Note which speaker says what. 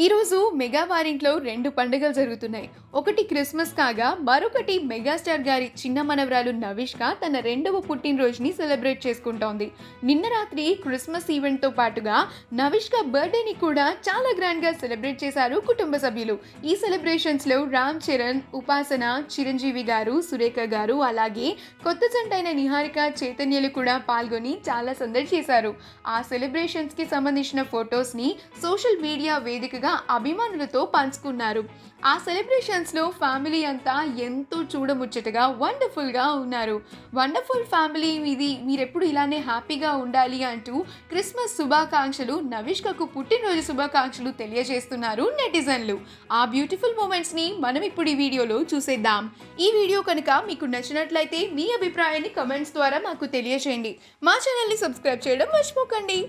Speaker 1: ఈరోజు మెగా వారింట్లో 2 పండుగలు జరుగుతున్నాయి. ఒకటి క్రిస్మస్ కాగా మరొకటి మెగాస్టార్ గారి చిన్న మనవరాలు నవిష్క తన 2వ పుట్టినరోజుని సెలబ్రేట్ చేసుకుంటోంది. నిన్న రాత్రి క్రిస్మస్ ఈవెంట్‌తో పాటుగా నవిష్క బర్త్‌డేని కూడా చాలా గ్రాండ్‌గా సెలబ్రేట్ చేశారు కుటుంబ సభ్యులు. ఈ సెలబ్రేషన్స్‌లో రామ్ చరణ్, ఉపాసన, చిరంజీవి గారు, సురేఖ గారు అలాగే కొత్త జంటైన నిహారిక, చైతన్యలు కూడా పాల్గొని చాలా సందడి చేశారు. ఆ సెలబ్రేషన్స్‌కి సంబంధించిన ఫొటోస్‌ని సోషల్ మీడియా వేదికగా అభిమానులతో పంచుకున్నారు. ఆ సెలబ్రేషన్స్‌లో ఫ్యామిలీ అంతా ఎంతో చూడముచ్చటగా వండర్‌ఫుల్‌గా ఉన్నారు. వండర్‌ఫుల్ ఫ్యామిలీ మీది, మీరెప్పుడు ఇలానే హ్యాపీగా ఉండాలి అంటూ క్రిస్మస్ శుభాకాంక్షలు, నవిష్కకు పుట్టినరోజు శుభాకాంక్షలు తెలియజేస్తున్నారు నెటిజన్లు. ఆ బ్యూటిఫుల్ మూమెంట్స్‌ని మనం ఇప్పుడు ఈ వీడియోలో చూసేద్దాం. ఈ వీడియో కనుక మీకు నచ్చినట్లయితే మీ అభిప్రాయాన్ని కామెంట్స్ ద్వారా మాకు తెలియజేయండి. మా ఛానల్‌ని సబ్స్క్రైబ్ చేయడం మర్చిపోకండి.